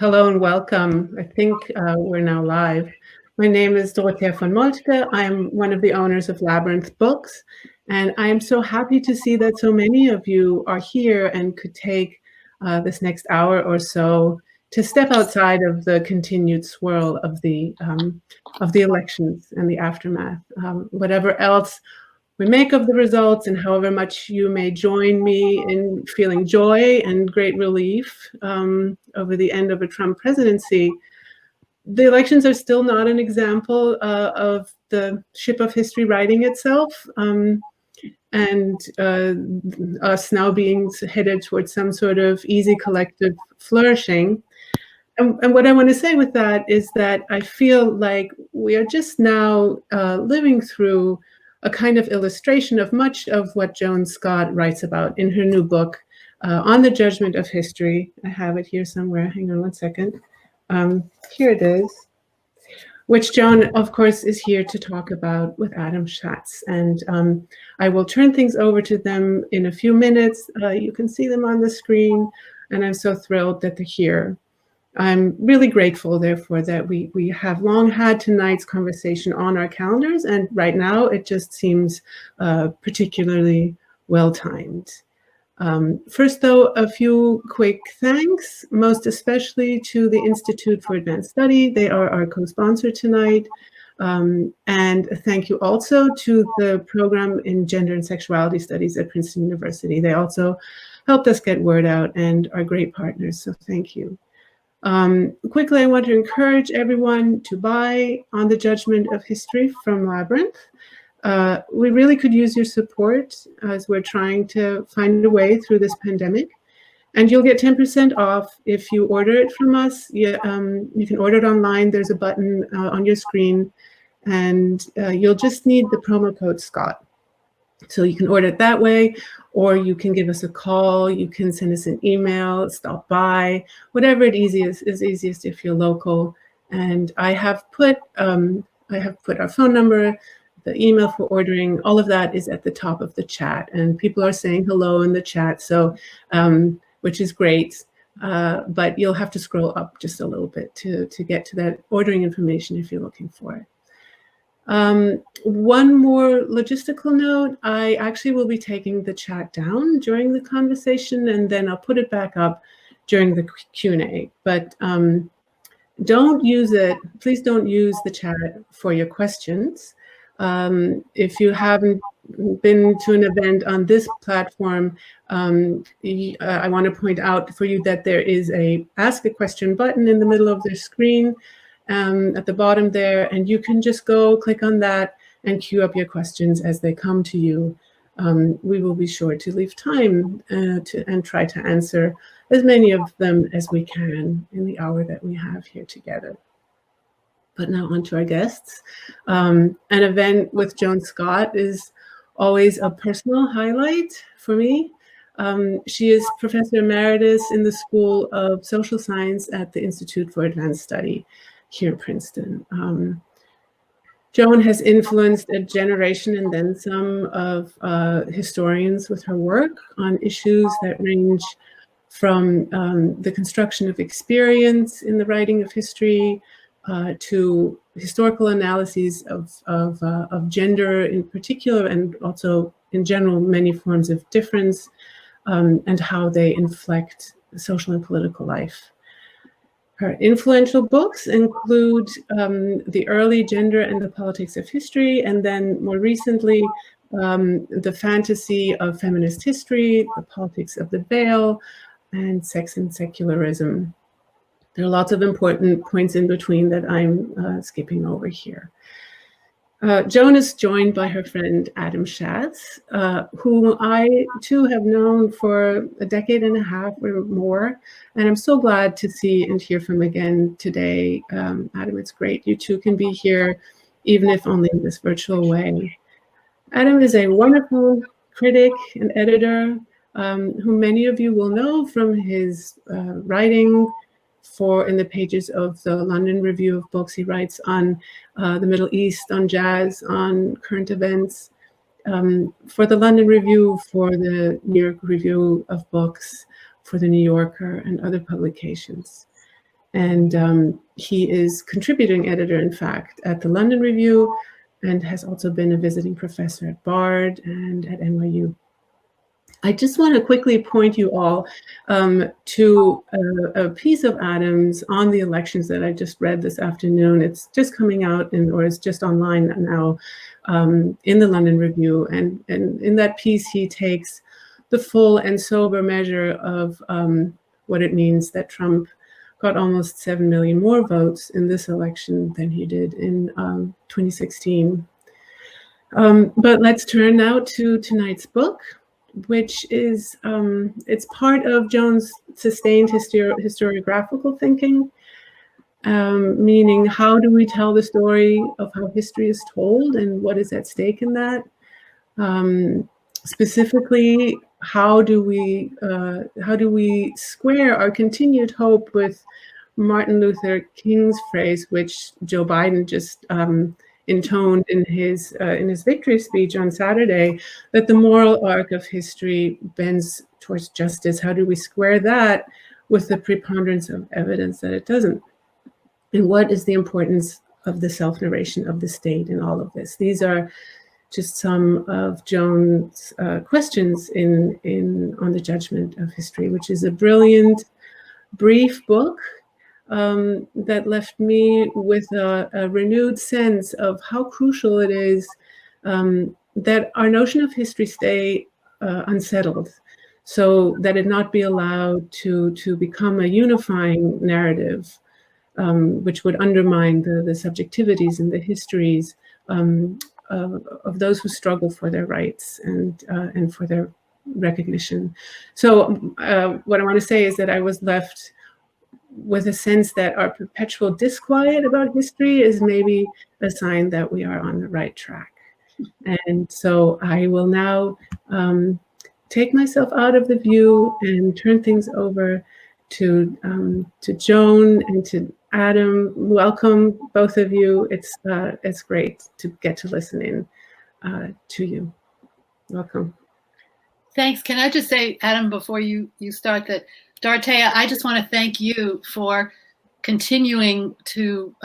Hello and welcome. I think we're now live. My name is Dorothea von Moltke. I'm one of the owners of Labyrinth Books, and I am so happy to see that so many of you are here and could take this next hour or so to step outside of the continued swirl of the elections and the aftermath. Whatever else we make of the results, and however much you may join me in feeling joy and great relief over the end of a Trump presidency, the elections are still not an example of the ship of history righting itself, and us now being headed towards some sort of easy collective flourishing. And what I want to say with that is that I feel like we are just now living through a kind of illustration of much of what Joan Scott writes about in her new book on the Judgement of History. I have it here somewhere. Hang on one second. Here it is, which Joan, of course, is here to talk about with Adam Schatz. And I will turn things over to them in a few minutes. You can see them on the screen, and I'm so thrilled that they're here. I'm really grateful, therefore, that we have long had tonight's conversation on our calendars, and right now it just seems particularly well-timed. First, though, a few quick thanks, most especially to the Institute for Advanced Study. They are our co-sponsor tonight. And thank you also to the program in Gender and Sexuality Studies at Princeton University. They also helped us get word out and are great partners, so thank you. Quickly, I want to encourage everyone to buy On the Judgement of History from Labyrinth. We really could use your support as we're trying to find a way through this pandemic. And you'll get 10% off if you order it from us. You can order it online. There's a button on your screen, and you'll just need the promo code SCOTT. So you can order it that way, or you can give us a call, you can send us an email, stop by, whatever is easiest if you're local. And I have put our phone number, the email for ordering, all of that is at the top of the chat. And people are saying hello in the chat, so which is great. But you'll have to scroll up just a little bit to get to that ordering information if you're looking for it. One more logistical note, I actually will be taking the chat down during the conversation, and then I'll put it back up during the Q&A. But don't use it, please don't use the chat for your questions. If you haven't been to an event on this platform, I want to point out for you that there is a Ask a Question button in the middle of the screen. At the bottom there, and you can just go click on that and queue up your questions as they come to you. We will be sure to leave time and try to answer as many of them as we can in the hour that we have here together. But now on to our guests. An event with Joan Scott is always a personal highlight for me. She is Professor Emeritus in the School of Social Science at the Institute for Advanced Study here in Princeton. Joan has influenced a generation and then some of historians with her work on issues that range from the construction of experience in the writing of history to historical analyses of gender in particular, and also in general many forms of difference, and how they inflect social and political life. Her influential books include The Early Gender and the Politics of History, and then more recently, The Fantasy of Feminist History, The Politics of the Veil, and Sex and Secularism. There are lots of important points in between that I'm skipping over here. Joan is joined by her friend Adam Schatz, whom I too have known for a decade and a half or more, and I'm so glad to see and hear from again today. Adam, it's great you two can be here, even if only in this virtual way. Adam is a wonderful critic and editor who many of you will know from his writing in the pages of the London Review of Books. He writes on the Middle East, on jazz, on current events, for the London Review, for the New York Review of Books, for the New Yorker, and other publications. And he is contributing editor, in fact, at the London Review, and has also been a visiting professor at Bard and at NYU. I just want to quickly point you all to a piece of Adam's on the elections that I just read this afternoon. It's just coming out, or it's just online now, in the London Review. And in that piece, he takes the full and sober measure of what it means that Trump got almost 7 million more votes in this election than he did in 2016. But let's turn now to tonight's book, which is, it's part of Joan's sustained historiographical thinking, meaning how do we tell the story of how history is told and what is at stake in that? Specifically, how do we square our continued hope with Martin Luther King's phrase, which Joe Biden just intoned in his victory speech on Saturday, that the moral arc of history bends towards justice? How do we square that with the preponderance of evidence that it doesn't? And what is the importance of the self-narration of the state in all of this? These are just some of Joan's questions on the Judgment of History, which is a brilliant, brief book that left me with a renewed sense of how crucial it is that our notion of history stay unsettled, so that it not be allowed to become a unifying narrative, which would undermine the subjectivities and the histories of those who struggle for their rights and for their recognition. So what I want to say is that I was left with a sense that our perpetual disquiet about history is maybe a sign that we are on the right track. And so I will now take myself out of the view and turn things over to Joan and to Adam. Welcome, both of you. It's great to get to listen in to you. Welcome. Thanks. Can I just say, Adam, before you start, that Dorothea, I just want to thank you for continuing to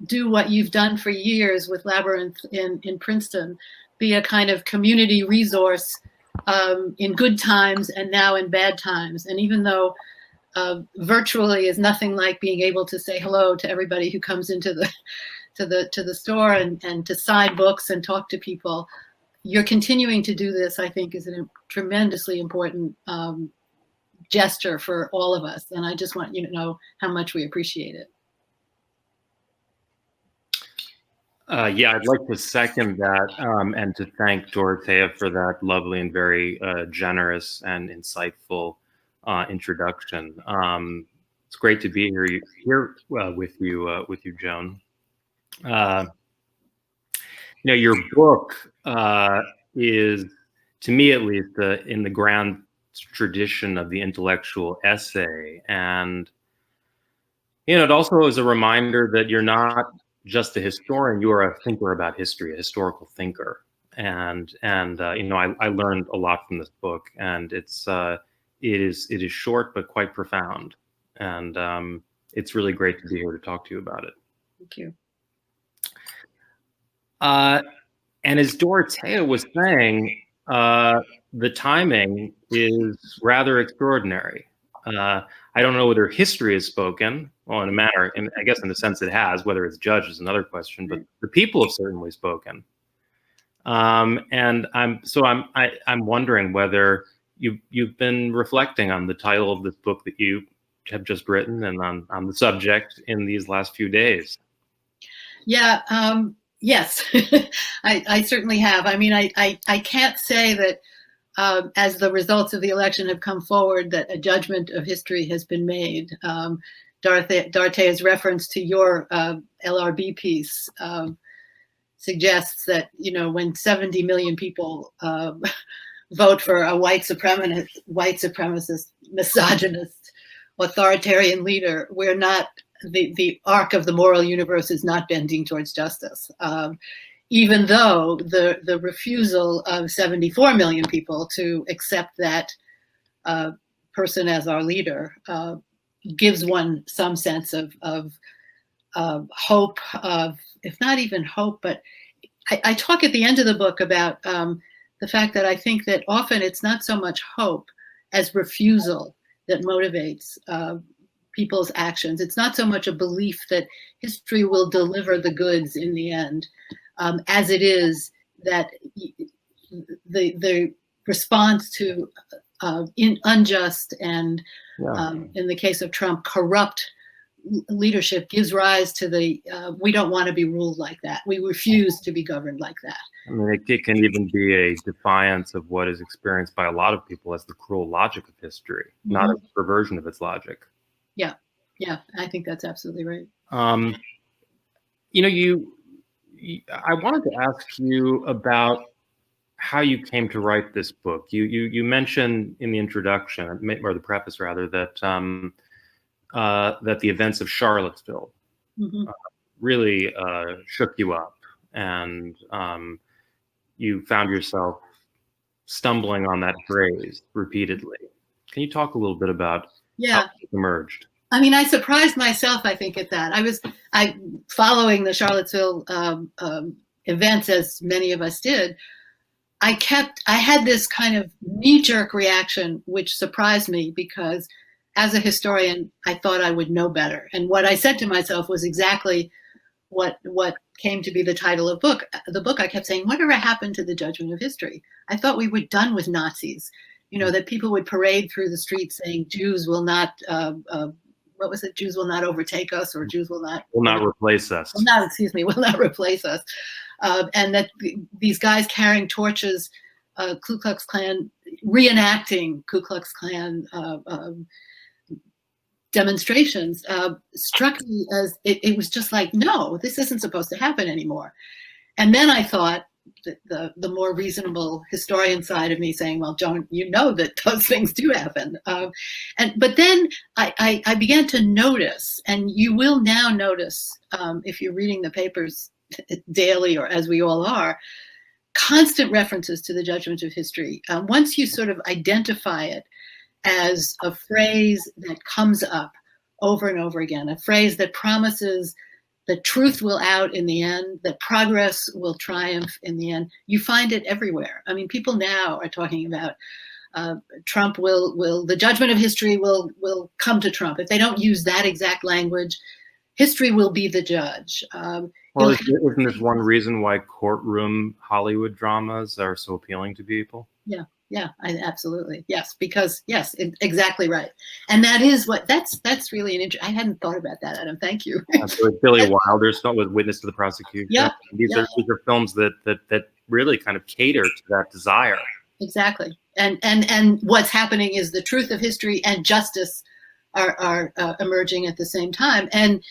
do what you've done for years with Labyrinth in Princeton, be a kind of community resource in good times and now in bad times. And even though virtually is nothing like being able to say hello to everybody who comes into the store and to sign books and talk to people, you're continuing to do this, I think, is a tremendously important gesture for all of us. And I just want you to know how much we appreciate it. Yeah, I'd like to second that and to thank Dorothea for that lovely and very generous and insightful introduction. It's great to be here with you, Joan. Your book is, to me at least, in the grand tradition of the intellectual essay, and it also is a reminder that you're not just a historian; you are a thinker about history, a historical thinker. And I learned a lot from this book, and it is short but quite profound, and it's really great to be here to talk to you about it. Thank you. And as Dorothea was saying, the timing is rather extraordinary. I don't know whether history is spoken, well, in a manner, and I guess in the sense it has. Whether it's judged is another question, but the people have certainly spoken. And I'm wondering whether you've been reflecting on the title of this book that you have just written, and on the subject in these last few days. Yeah. Yes, I certainly have. I mean, I can't say that as the results of the election have come forward that a judgment of history has been made. Dorothea's reference to your LRB piece suggests that, when 70 million people vote for a white supremacist, misogynist, authoritarian leader, we're not, the arc of the moral universe is not bending towards justice. Even though the refusal of 74 million people to accept that person as our leader gives one some sense of hope, of, if not even hope, but I talk at the end of the book about the fact that I think that often it's not so much hope as refusal that motivates people's actions. It's not so much a belief that history will deliver the goods in the end, as it is that the response to unjust and, in the case of Trump, corrupt leadership gives rise to the we don't want to be ruled like that. We refuse to be governed like that. I mean, it can even be a defiance of what is experienced by a lot of people as the cruel logic of history, not a perversion of its logic. Yeah, I think that's absolutely right. You know, I wanted to ask you about how you came to write this book. You mentioned in the introduction, or the preface rather, that that the events of Charlottesville really shook you up, and you found yourself stumbling on that phrase repeatedly. Can you talk a little bit about how it emerged? I mean, I surprised myself, I think, at that. I following the Charlottesville events, as many of us did. I had this kind of knee-jerk reaction, which surprised me, because as a historian, I thought I would know better. And what I said to myself was exactly what came to be the title of the book. I kept saying, whatever happened to the Judgment of History? I thought we were done with Nazis. You know, that people would parade through the streets saying Jews will not, what was it? Jews will not overtake us, or Jews will not replace us. Will not replace us. And that these guys carrying torches, Ku Klux Klan, reenacting Ku Klux Klan demonstrations, struck me as it was just like, no, this isn't supposed to happen anymore. And then I thought, the more reasonable historian side of me saying, well, Joan, you know that those things do happen. But then I began to notice, and you will now notice if you're reading the papers daily, or as we all are, constant references to the Judgment of History. Once you sort of identify it as a phrase that comes up over and over again, a phrase that promises that truth will out in the end, that progress will triumph in the end. You find it everywhere. I mean, people now are talking about Trump will the Judgment of History will come to Trump. If they don't use that exact language, history will be the judge. Well, isn't this one reason why courtroom Hollywood dramas are so appealing to people? Yeah, absolutely. Yes, because exactly right. And that is that's really an I hadn't thought about that, Adam. Thank you. So Billy Wilder's film with Witness to the Prosecution. Yeah, these are films that really kind of cater to that desire. Exactly. And what's happening is the truth of history and justice are emerging at the same time. And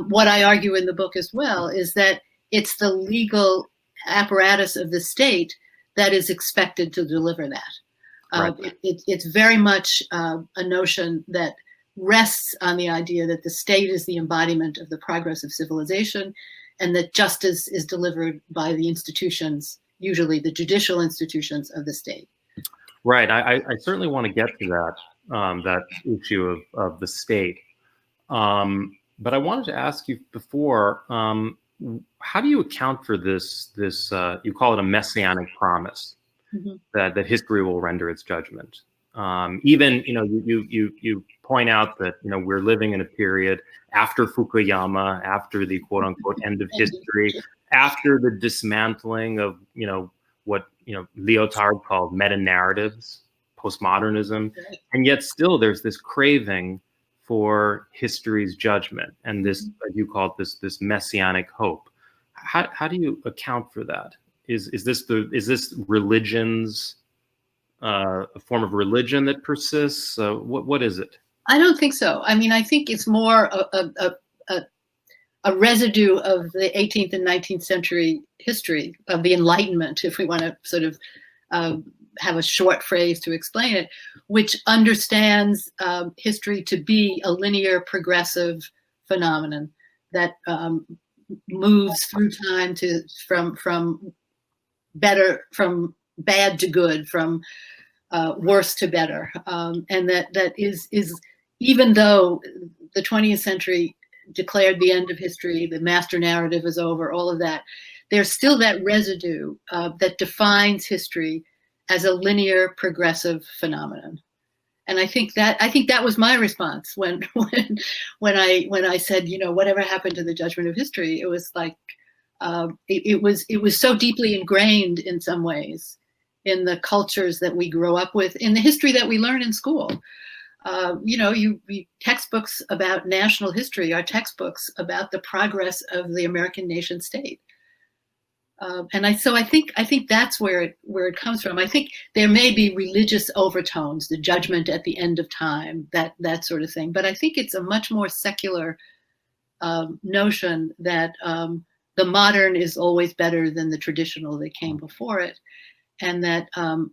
what I argue in the book as well is that it's the legal apparatus of the state that is expected to deliver that. Right. It's very much a notion that rests on the idea that the state is the embodiment of the progress of civilization, and that justice is delivered by the institutions, usually the judicial institutions of the state. Right. I certainly want to get to that that issue of the state. But I wanted to ask you before, how do you account for this you call it a messianic promise that history will render its judgment? Even, you point out that, we're living in a period after Fukuyama, after the quote unquote end of history, after the dismantling of, what, Lyotard called meta-narratives, postmodernism, and yet still there's this craving for history's judgment and this, as you call it, this messianic hope. How do you account for that? Is this religion's a form of religion that persists? What is it? I don't think so. I mean, I think it's more a residue of the 18th and 19th century history of the Enlightenment, if we want to sort of have a short phrase to explain it, which understands history to be a linear, progressive phenomenon that moves through time from bad to good, from worse to better, and that is even though the 20th century declared the end of history, the master narrative is over, all of that, there's still that residue that defines history as a linear, progressive phenomenon. And I think that was my response when I said, whatever happened to the judgment of history. It was like it was so deeply ingrained in some ways in the cultures that we grow up with, in the history that we learn in school. Textbooks about national history are textbooks about the progress of the American nation state. So I think that's where it comes from. I think there may be religious overtones, the judgment at the end of time, that sort of thing. But I think it's a much more secular notion that the modern is always better than the traditional that came before it, and that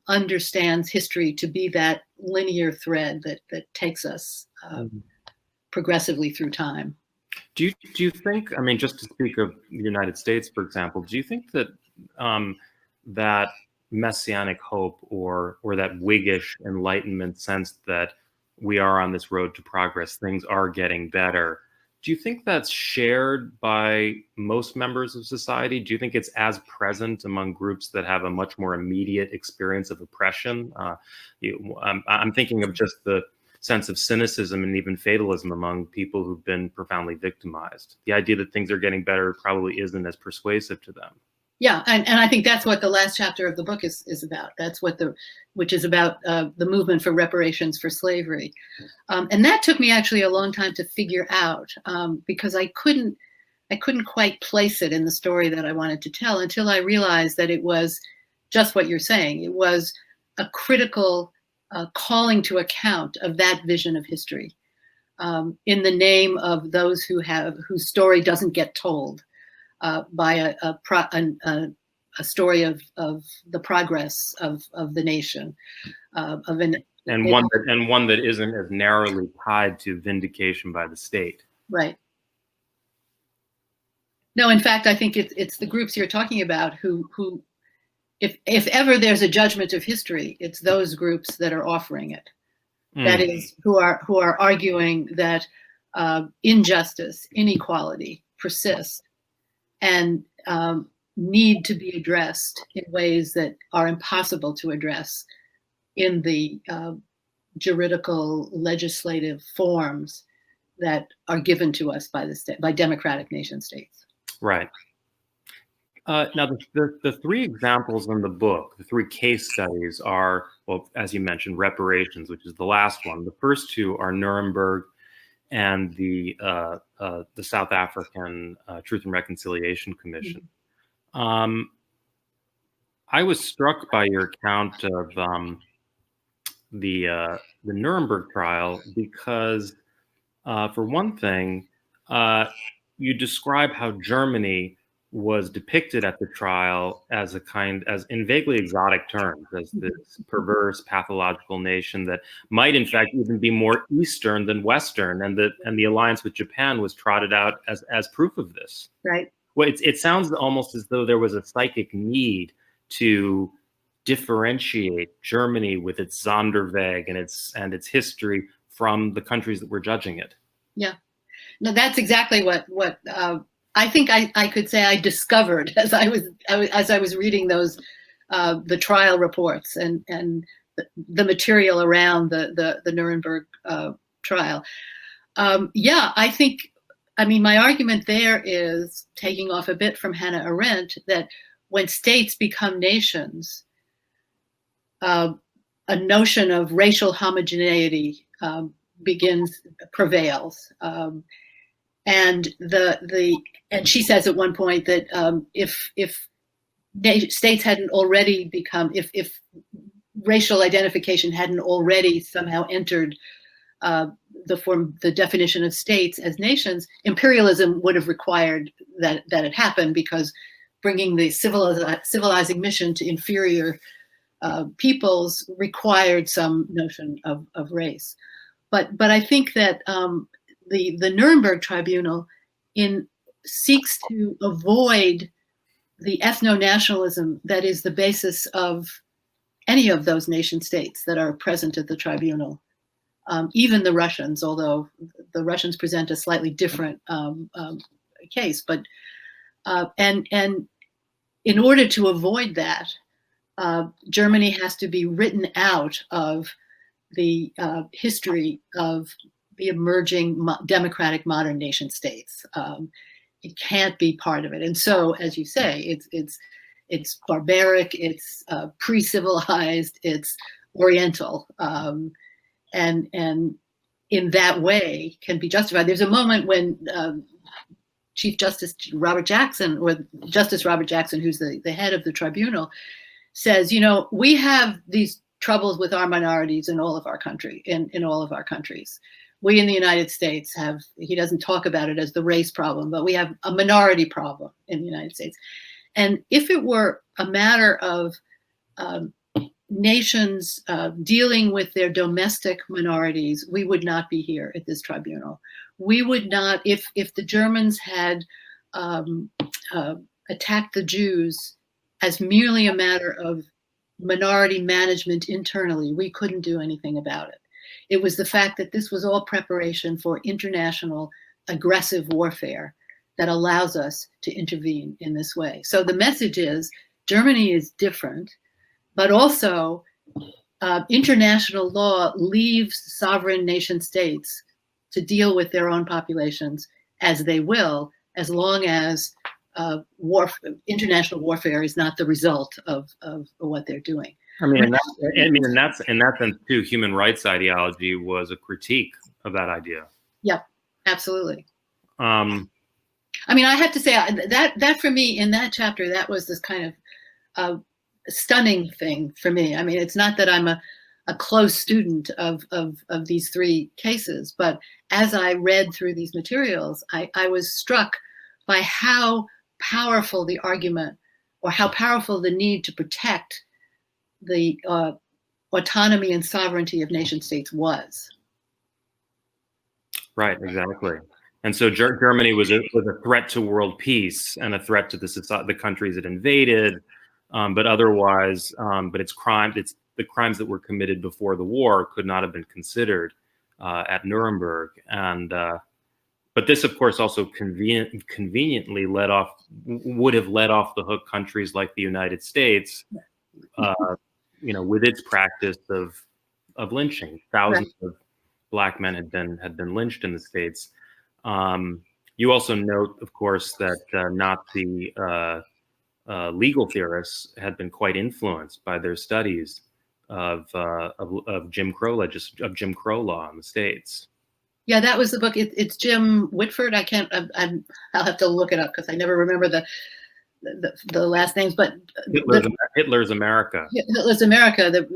understands history to be that linear thread that takes us progressively through time. Do you think, I mean, just to speak of the United States, for example, do you think that that messianic hope or that Whiggish Enlightenment sense that we are on this road to progress, things are getting better, do you think that's shared by most members of society? Do you think it's as present among groups that have a much more immediate experience of oppression? I'm thinking of just the sense of cynicism and even fatalism among people who've been profoundly victimized. The idea that things are getting better probably isn't as persuasive to them. Yeah, and I think that's what the last chapter of the book is about. That's which is about the movement for reparations for slavery. And that took me actually a long time to figure out because I couldn't quite place it in the story that I wanted to tell until I realized that it was just what you're saying. It was a critical calling to account of that vision of history in the name of those whose story doesn't get told by a story of the progress of the nation, and one that isn't as narrowly tied to vindication by the state. Right. No, in fact, I think it's the groups you're talking about who if ever there's a judgment of history, it's those groups that are offering it. That is, who are arguing that injustice, inequality persist and need to be addressed in ways that are impossible to address in the juridical legislative forms that are given to us by democratic nation states. Right. Now, the three examples in the book, the three case studies are, well, as you mentioned, reparations, which is the last one. The first two are Nuremberg and the South African Truth and Reconciliation Commission. I was struck by your account of the Nuremberg trial because, for one thing, you describe how Germany was depicted at the trial as in vaguely exotic terms, as this perverse, pathological nation that might, in fact, even be more Eastern than Western, and the alliance with Japan was trotted out as proof of this. Right. Well, it sounds almost as though there was a psychic need to differentiate Germany with its Sonderweg and its history from the countries that were judging it. Yeah. No, that's exactly what I think I could say I discovered as I was reading those the trial reports and the material around the Nuremberg trial. I mean, my argument there is, taking off a bit from Hannah Arendt, that when states become nations, a notion of racial homogeneity prevails. And and she says at one point that if states hadn't already become, if racial identification hadn't already somehow entered the definition of states as nations, imperialism would have required that it happen, because bringing the civilizing mission to inferior peoples required some notion of race. But I think that the Nuremberg Tribunal seeks to avoid the ethno-nationalism that is the basis of any of those nation states that are present at the tribunal. even the Russians, although the Russians present a slightly different case. But and in order to avoid that, Germany has to be written out of the history of the emerging democratic modern nation states. It can't be part of it. And so, as you say, it's barbaric, it's pre-civilized, it's Oriental, and in that way can be justified. There's a moment when Chief Justice Robert Jackson, or Justice Robert Jackson, who's the head of the tribunal, says, we have these troubles with our minorities in all of our country, in all of our countries. We in the United States have, he doesn't talk about it as the race problem, but we have a minority problem in the United States. And if it were a matter of nations dealing with their domestic minorities, we would not be here at this tribunal. We would not, if the Germans had attacked the Jews as merely a matter of minority management internally, we couldn't do anything about it. It was the fact that this was all preparation for international aggressive warfare that allows us to intervene in this way. So the message is Germany is different, but also international law leaves sovereign nation states to deal with their own populations as they will, as long as international warfare is not the result of what they're doing. In that sense too, human rights ideology was a critique of that idea. Yep, absolutely. I have to say that for me in that chapter, that was this kind of stunning thing for me. It's not that I'm a close student of these three cases, but as I read through these materials, I was struck by how powerful the argument, or how powerful the need to protect the autonomy and sovereignty of nation states was. Right, exactly. And so Germany was a threat to world peace and a threat to the countries it invaded, but otherwise, but its the crimes that were committed before the war could not have been considered at Nuremberg. And but this, of course, also conveniently would have let off the hook countries like the United States, with its practice of lynching. Thousands of Black men had been lynched in the States. You also note, of course, that Nazi legal theorists had been quite influenced by their studies of Jim Crow law in the States. Yeah, that was the book. It's Jim Whitford. I'll have to look it up because I never remember the last names. But Hitler's America. Hitler's America.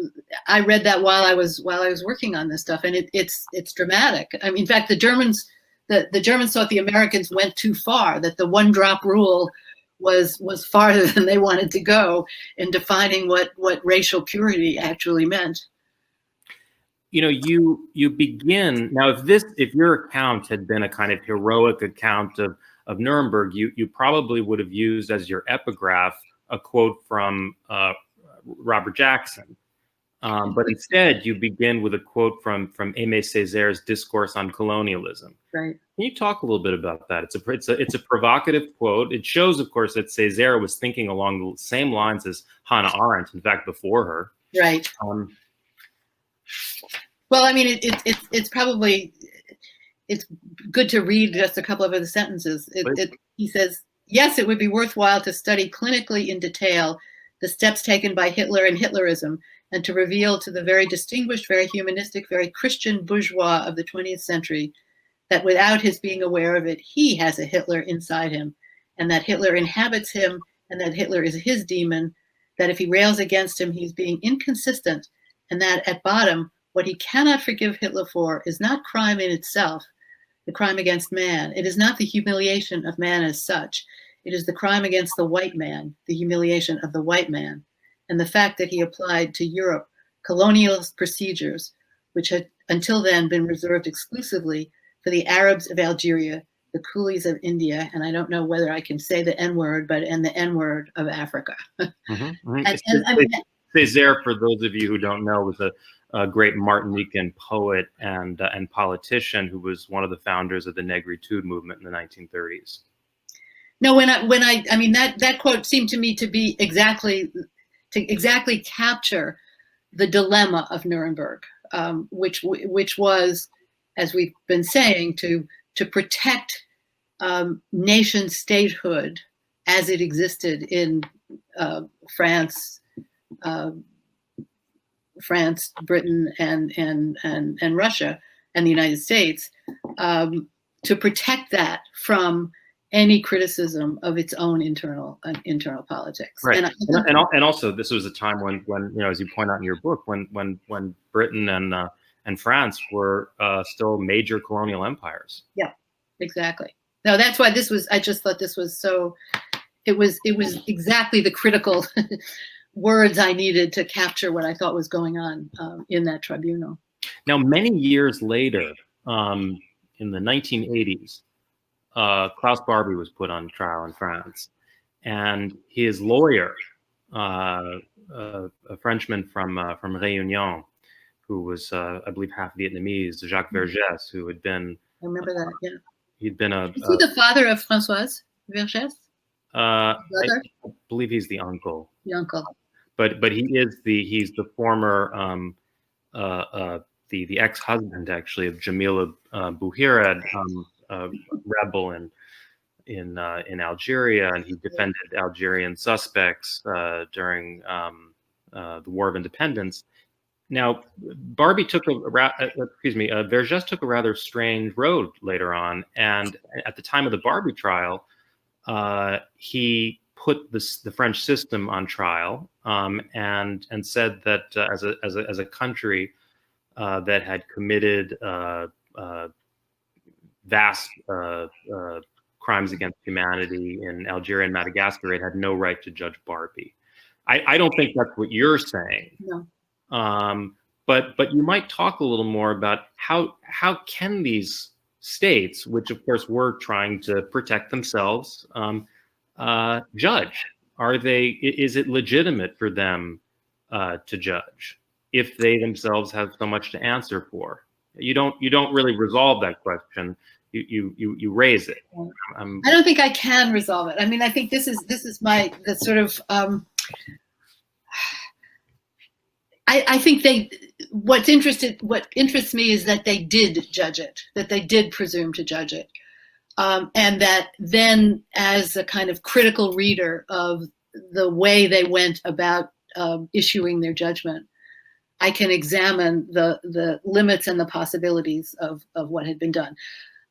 I read that while I was working on this stuff, and it's dramatic. In fact, the Germans thought the Americans went too far. That the one drop rule was farther than they wanted to go in defining what racial purity actually meant. You begin now. If your account had been a kind of heroic account of Nuremberg, you probably would have used as your epigraph a quote from Robert Jackson, but instead you begin with a quote from Aimé César's Discourse on Colonialism. Right. Can you talk a little bit about that? It's a provocative quote. It shows, of course, that Cesar was thinking along the same lines as Hannah Arendt, in fact, before her. Right. Well, it's good to read just a couple of other sentences. He says, yes, it would be worthwhile to study clinically in detail the steps taken by Hitler and Hitlerism, and to reveal to the very distinguished, very humanistic, very Christian bourgeois of the 20th century that without his being aware of it, he has a Hitler inside him, and that Hitler inhabits him, and that Hitler is his demon, that if he rails against him, he's being inconsistent, and that at bottom, what he cannot forgive Hitler for is not crime in itself, the crime against man. It is not the humiliation of man as such. It is the crime against the white man, the humiliation of the white man, and the fact that he applied to Europe colonialist procedures, which had until then been reserved exclusively for the Arabs of Algeria, the coolies of India, and I don't know whether I can say the N-word, and the N-word of Africa. Cesar, for those of you who don't know, was great Martinican poet and politician who was one of the founders of the Negritude movement in the 1930s. No, I mean that quote seemed to me to be exactly capture the dilemma of Nuremberg, which was, as we've been saying, to protect nation statehood as it existed in France, Britain, and Russia, and the United States, to protect that from any criticism of its own internal politics. Right, and also this was a time when as you point out in your book, when Britain and France were still major colonial empires. Yeah, exactly. No, that's why this was. I just thought this was so. It was exactly the critical words I needed to capture what I thought was going on in that tribunal. Now, many years later, in the 1980s. Klaus Barbie was put on trial in France, and his lawyer, a Frenchman from Réunion, who was, I believe, half Vietnamese, Jacques Vergès, who had been. I remember that. Yeah. He'd been Is he the father of Françoise Vergès? I believe he's the uncle. The uncle. But he's the former the ex-husband actually of Jamila Bouhired. Rebel in Algeria, and he defended Algerian suspects during the War of Independence. Now, Barbie took Vergès took a rather strange road later on, and at the time of the Barbie trial, he put the French system on trial, and said that as a country that had committed vast crimes against humanity in Algeria and Madagascar, it had no right to judge Barbie. I don't think that's what you're saying. No. But you might talk a little more about how can these states, which of course were trying to protect themselves, judge? Is it legitimate for them to judge if they themselves have so much to answer for? You don't really resolve that question. You raise it. I don't think I can resolve it. I mean, I think this is the sort of. I think what interests me is that they did judge it, that they did presume to judge it, and that then, as a kind of critical reader of the way they went about issuing their judgment, I can examine the limits and the possibilities of what had been done.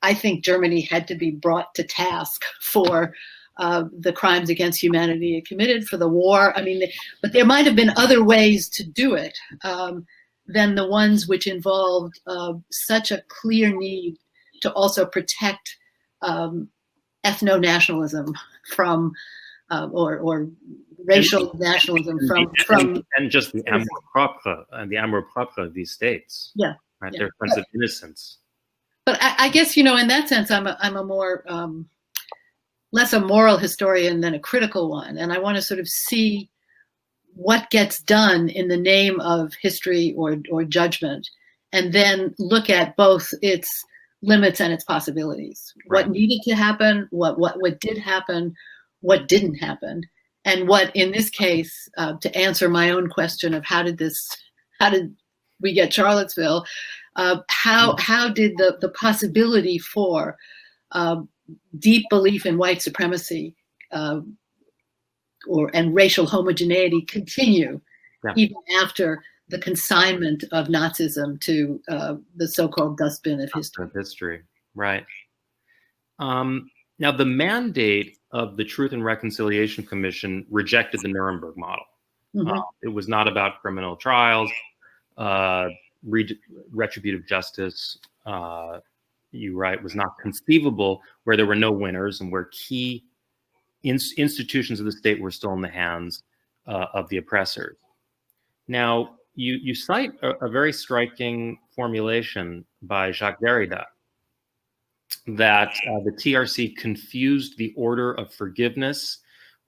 I think Germany had to be brought to task for the crimes against humanity it committed, for the war. I mean, but there might have been other ways to do it than the ones which involved such a clear need to also protect ethno-nationalism from, or racial nationalism from and just the amour propre of these states. Yeah, right. Yeah. Their sense of innocence. But I guess, in that sense, I'm a more less a moral historian than a critical one, and I want to sort of see what gets done in the name of history or judgment, and then look at both its limits and its possibilities. Right. What needed to happen, what did happen, what didn't happen, and what, in this case, to answer my own question of how did we get Charlottesville? How did the possibility for deep belief in white supremacy and racial homogeneity continue even after the consignment of Nazism to the so-called dustbin of history? Right. Now, the mandate of the Truth and Reconciliation Commission rejected the Nuremberg model. Mm-hmm. It was not about criminal trials, retributive justice. You write, was not conceivable where there were no winners and where key institutions of the state were still in the hands of the oppressors. Now, you cite a very striking formulation by Jacques Derrida that the TRC confused the order of forgiveness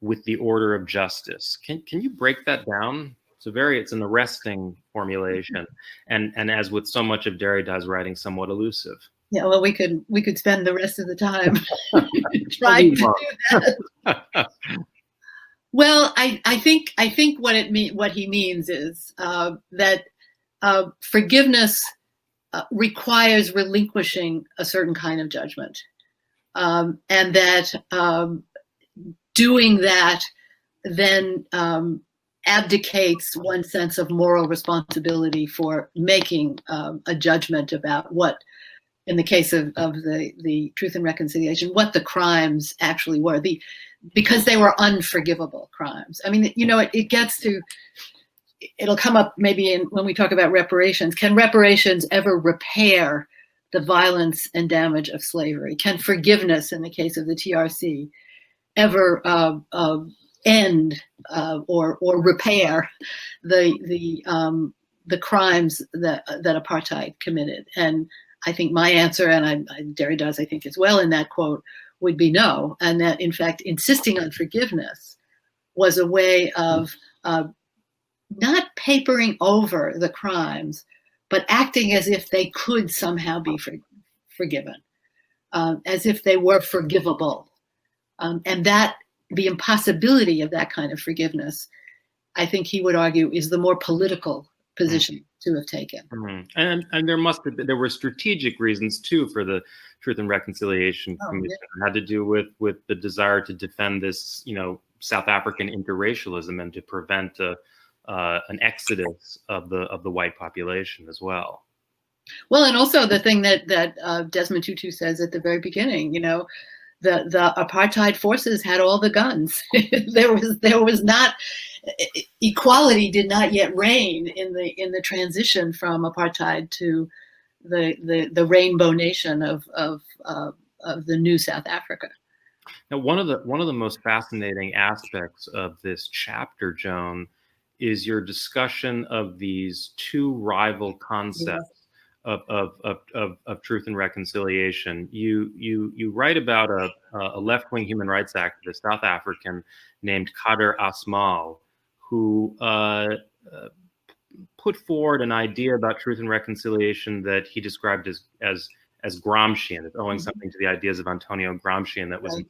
with the order of justice. Can you break that down it's an arresting formulation, and as with so much of Derrida's writing, somewhat elusive. Yeah, well, we could spend the rest of the time trying to do that. Well, I think what he means is that forgiveness requires relinquishing a certain kind of judgment, and that doing that then abdicates one's sense of moral responsibility for making a judgment about what, in the case of the Truth and Reconciliation, what the crimes actually were, because they were unforgivable crimes. I mean, it gets to, it'll come up maybe when we talk about reparations. Can reparations ever repair the violence and damage of slavery? Can forgiveness, in the case of the TRC, ever end or repair the crimes that apartheid committed? And I think my answer, and Derrida's I think as well in that quote, would be no, and that in fact insisting on forgiveness was a way of not papering over the crimes, but acting as if they could somehow be forgiven, as if they were forgivable, and that the impossibility of that kind of forgiveness, I think he would argue, is the more political position to have taken. And there were strategic reasons too for the Truth and Reconciliation Commission. Yeah. It had to do with the desire to defend this, South African interracialism and to prevent an exodus of the white population as well. Well, and also the thing that Desmond Tutu says at the very beginning, the apartheid forces had all the guns. there was not, equality did not yet reign in the transition from apartheid to the rainbow nation of the new South Africa. Now, one of the most fascinating aspects of this chapter, Joan, is your discussion of these two rival concepts. Yes. Of truth and reconciliation. You write about a left-wing human rights activist, South African, named Kader Asmal, who put forward an idea about truth and reconciliation that he described as Gramscian, owing something to the ideas of Antonio Gramsci, and that was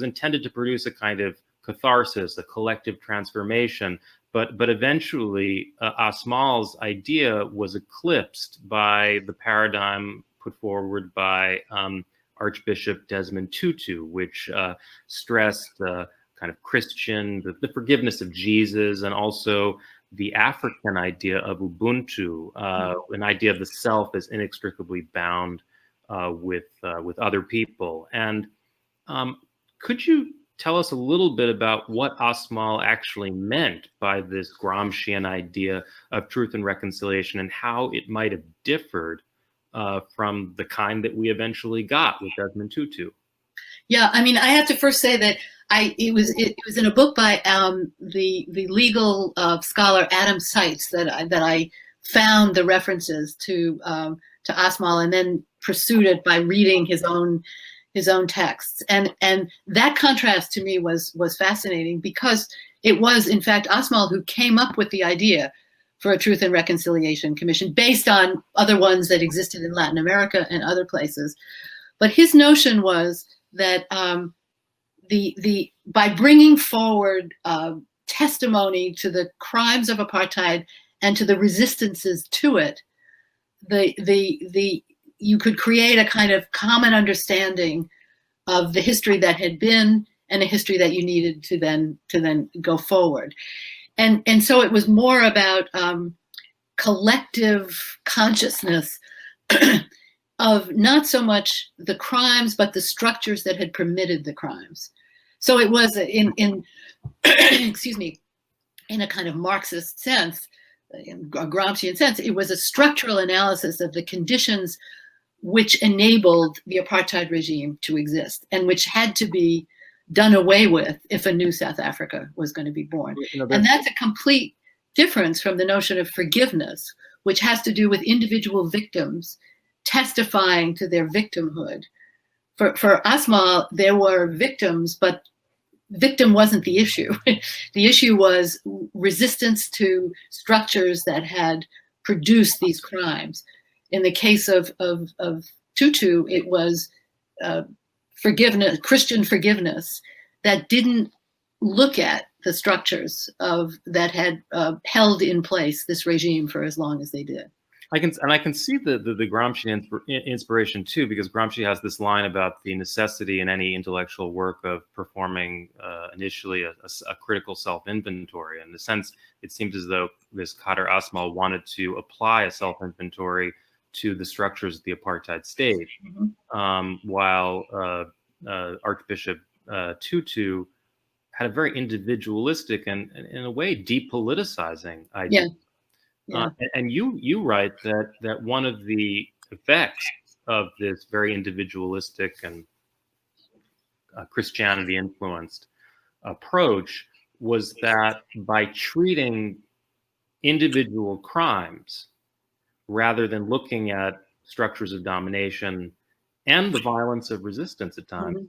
intended to produce a kind of catharsis, a collective transformation. But eventually, Asmal's idea was eclipsed by the paradigm put forward by Archbishop Desmond Tutu, which stressed kind of Christian, the forgiveness of Jesus, and also the African idea of Ubuntu, an idea of the self as inextricably bound with other people. And could you tell us a little bit about what Asmal actually meant by this Gramscian idea of truth and reconciliation, and how it might have differed from the kind that we eventually got with Desmond Tutu? Yeah, I mean, I have to first say that it was in a book by the legal scholar Adam Schatz that I found the references to Asmal, and then pursued it by reading his own texts, and that contrast to me was fascinating, because it was in fact Asmal who came up with the idea for a Truth and Reconciliation Commission based on other ones that existed in Latin America and other places. But his notion was that by bringing forward testimony to the crimes of apartheid and to the resistances to it, you could create a kind of common understanding of the history that had been and a history that you needed to then go forward. And so it was more about collective consciousness of not so much the crimes, but the structures that had permitted the crimes. So it was in excuse me, in a kind of Marxist sense, in a Gramscian sense, it was a structural analysis of the conditions which enabled the apartheid regime to exist, and which had to be done away with if a new South Africa was going to be born. And that's a complete difference from the notion of forgiveness, which has to do with individual victims testifying to their victimhood. For Asmal, there were victims, but victim wasn't the issue. The issue was resistance to structures that had produced these crimes. In the case of Tutu, it was forgiveness, Christian forgiveness, that didn't look at the structures that had held in place this regime for as long as they did. I can see the Gramscian inspiration too, because Gramsci has this line about the necessity in any intellectual work of performing initially a critical self-inventory. In the sense, it seems as though this Kader Asmal wanted to apply a self-inventory to the structures of the apartheid state, while Archbishop Tutu had a very individualistic and, in a way, depoliticizing idea. Yeah. Yeah. And you write that one of the effects of this very individualistic and Christianity influenced approach was that by treating individual crimes rather than looking at structures of domination and the violence of resistance at times,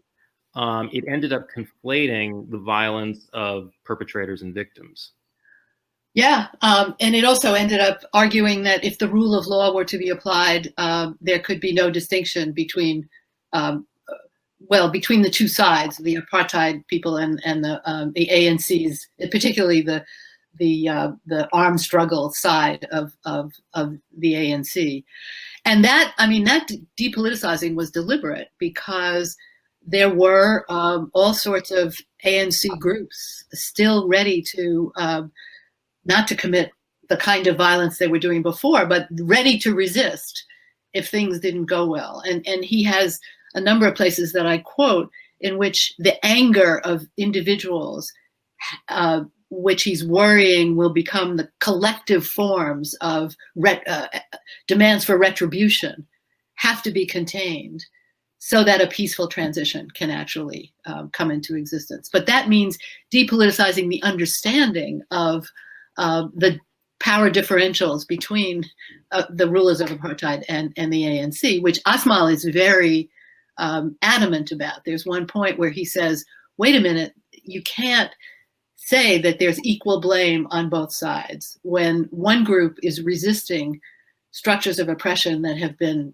it ended up conflating the violence of perpetrators and victims. Yeah, and it also ended up arguing that if the rule of law were to be applied, there could be no distinction between, between the two sides, the apartheid people and the ANCs, particularly the armed struggle side of the ANC. And that depoliticizing was deliberate, because there were all sorts of ANC groups still ready to not to commit the kind of violence they were doing before, but ready to resist if things didn't go well. And he has a number of places that I quote in which the anger of individuals, which he's worrying will become the collective forms of demands for retribution, have to be contained so that a peaceful transition can actually come into existence. But that means depoliticizing the understanding of the power differentials between the rulers of apartheid and the ANC, which Asmal is very adamant about. There's one point where he says, wait a minute, you can't say that there's equal blame on both sides. When one group is resisting structures of oppression that have been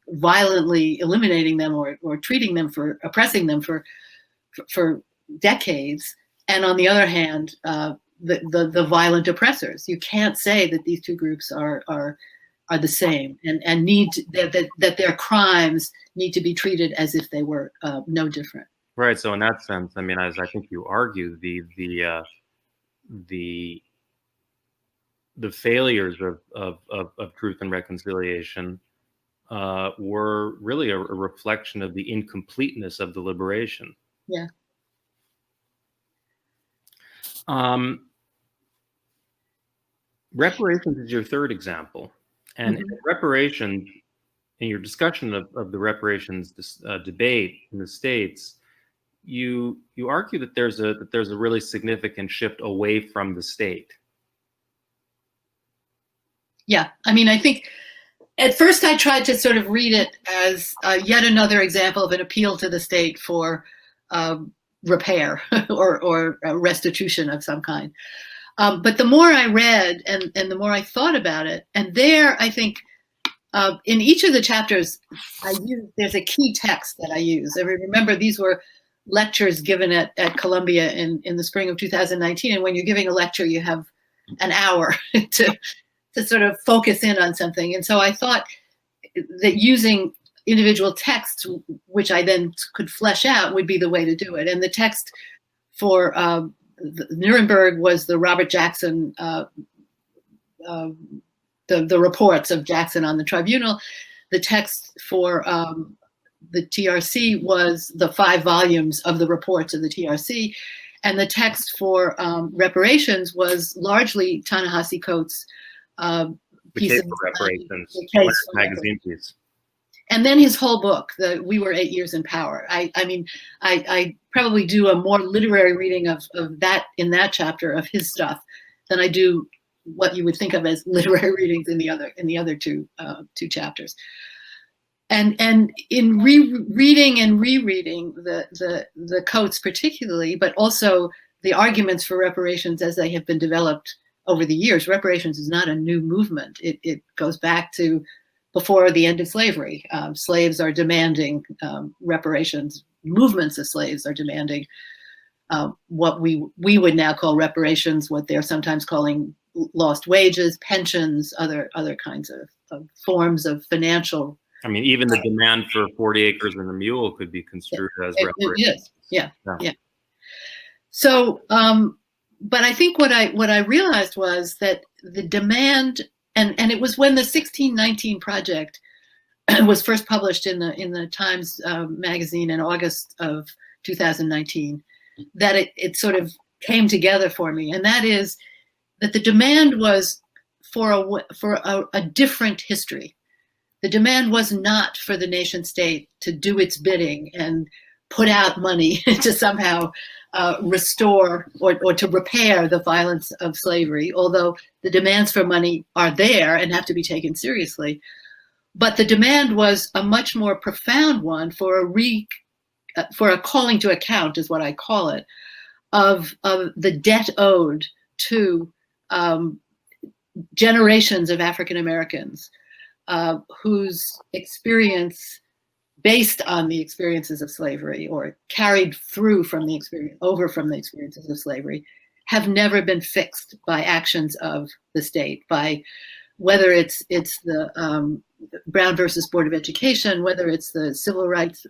violently eliminating them or treating them for oppressing them for decades, and on the other hand, the violent oppressors. You can't say that these two groups are the same and need that their crimes need to be treated as if they were no different. Right. So in that sense, I mean, as I think you argue, the failures of truth and reconciliation were really a reflection of the incompleteness of the liberation. Yeah. Reparations is your third example, and in reparations, in your discussion of the reparations debate in the States, you argue that there's a really significant shift away from the state. Yeah, I mean, I think at first I tried to sort of read it as yet another example of an appeal to the state for repair or restitution of some kind. But the more I read and the more I thought about it, and there I think in each of the chapters there's a key text that I use. I remember these were lectures given at Columbia in the spring of 2019, and when you're giving a lecture, you have an hour to sort of focus in on something. And so I thought that using individual texts, which I then could flesh out, would be the way to do it. And the text for Nuremberg was the Robert Jackson, the reports of Jackson on the Tribunal. The text for the TRC was the 5 volumes of the reports of the TRC. And the text for reparations was largely Ta-Nehisi Coates' piece of reparations, magazine piece. And then his whole book, We Were 8 Years in Power. I mean, I probably do a more literary reading of that in that chapter of his stuff than I do what you would think of as literary readings in the other two chapters. And in reading and rereading the Coates particularly, but also the arguments for reparations as they have been developed over the years. Reparations is not a new movement. It goes back to before the end of slavery. Slaves are demanding reparations. Movements of slaves are demanding what we would now call reparations, what they're sometimes calling lost wages, pensions, other kinds of forms of financial. I mean, even the demand for 40 acres and a mule could be construed as reparations. Yeah. So, but I think what I realized was that the demand, and it was when the 1619 Project was first published in the Times magazine in August of 2019, that it sort of came together for me, and that is that the demand was for a different history. The demand was not for the nation state to do its bidding and put out money to somehow restore or to repair the violence of slavery, although the demands for money are there and have to be taken seriously. But the demand was a much more profound one for a calling to account, is what I call it, of the debt owed to generations of African Americans whose experience, based on the experiences of slavery or carried through from the experiences of slavery, have never been fixed by actions of the state, by whether it's the Brown versus Board of Education, whether it's the civil rights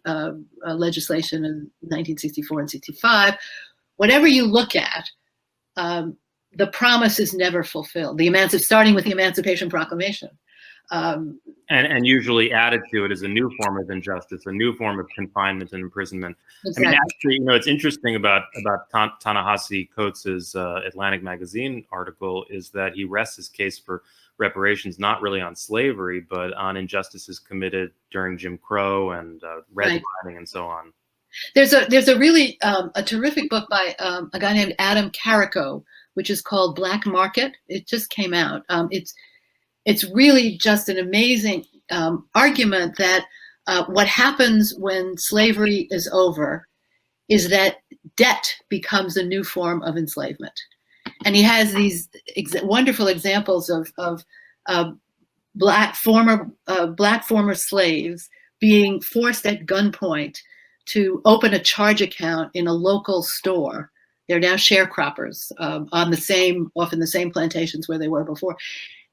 legislation in 1964 and 65, whatever you look at, the promise is never fulfilled. Starting with the Emancipation Proclamation. And usually added to it is a new form of injustice, a new form of confinement and imprisonment. Exactly. I mean, actually, it's interesting about Ta-Nehisi Coates' Atlantic Magazine article is that he rests his case for reparations not really on slavery, but on injustices committed during Jim Crow and redlining and so on. There's a really a terrific book by a guy named Adam Schatz, which is called Black Market. It just came out. It's really just an amazing argument that what happens when slavery is over is that debt becomes a new form of enslavement. And he has these wonderful examples of black former slaves being forced at gunpoint to open a charge account in a local store. They're now sharecroppers on often the same plantations where they were before.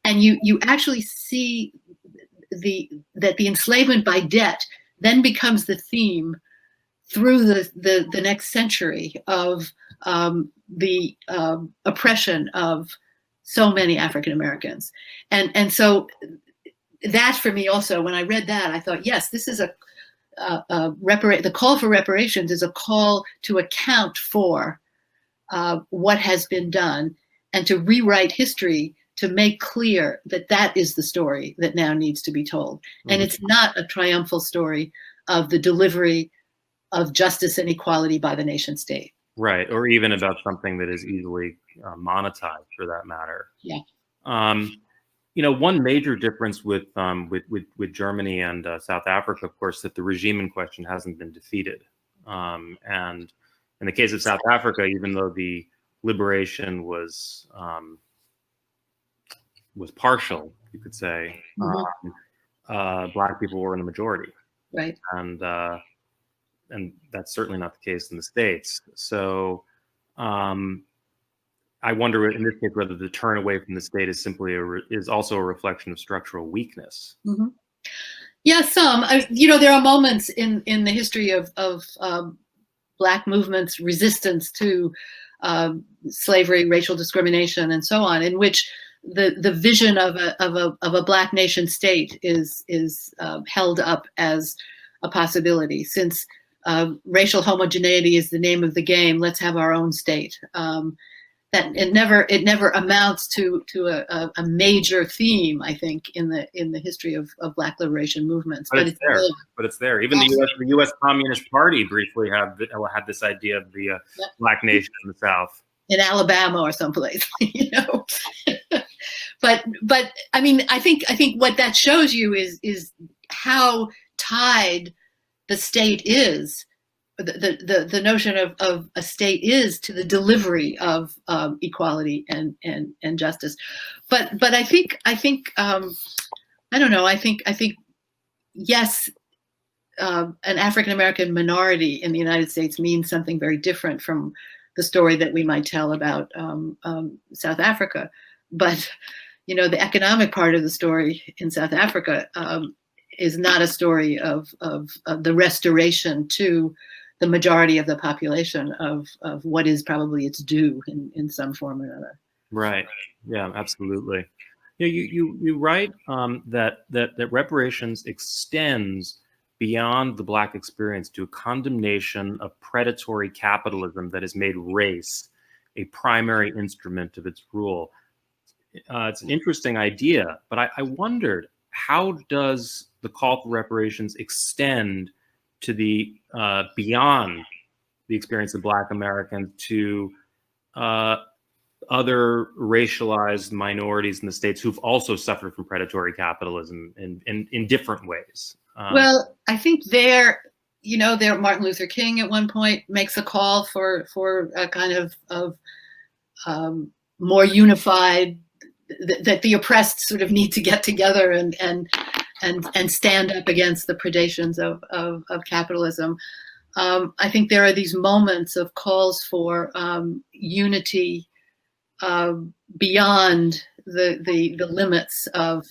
And you actually see that the enslavement by debt then becomes the theme through the next century of the oppression of so many African Americans. And so that for me also, when I read that, I thought, yes, this is the call for reparations is a call to account for what has been done and to rewrite history to make clear that that is the story that now needs to be told. Mm-hmm. And it's not a triumphal story of the delivery of justice and equality by the nation state. Right, or even about something that is easily monetized, for that matter. Yeah. One major difference with Germany and South Africa, of course, that the regime in question hasn't been defeated. And in the case of South Africa, even though the liberation was partial, you could say, mm-hmm. Black people were in the majority. Right. And that's certainly not the case in the States. So I wonder in this case whether the turn away from the state is simply is also a reflection of structural weakness. Mm-hmm. Yeah, some. There are moments in the history of Black movements' resistance to slavery, racial discrimination, and so on, in which the vision of a Black nation state is held up as a possibility. Since racial homogeneity is the name of the game, let's have our own state. That it never amounts to a major theme, I think, in the history of Black liberation movements. But it's there. But it's there. Even the U.S. Communist Party briefly had this idea of the Black nation in the South, in Alabama or someplace, But I mean, I think what that shows you is how tied the state is, the notion of a state is to the delivery of equality and justice. But I think I don't know. I think yes, an African American minority in the United States means something very different from the story that we might tell about South Africa. But the economic part of the story in South Africa is not a story of the restoration to the majority of the population of what is probably its due in some form or another. Right. Yeah, absolutely. You write that reparations extends beyond the Black experience to a condemnation of predatory capitalism that has made race a primary instrument of its rule. It's an interesting idea, but I wondered, how does the call for reparations extend to the beyond the experience of Black Americans to other racialized minorities in the States who've also suffered from predatory capitalism in different ways? Well, I think Martin Luther King at one point makes a call for a kind of more unified, that the oppressed sort of need to get together and stand up against the predations of capitalism. I think there are these moments of calls for unity beyond the limits of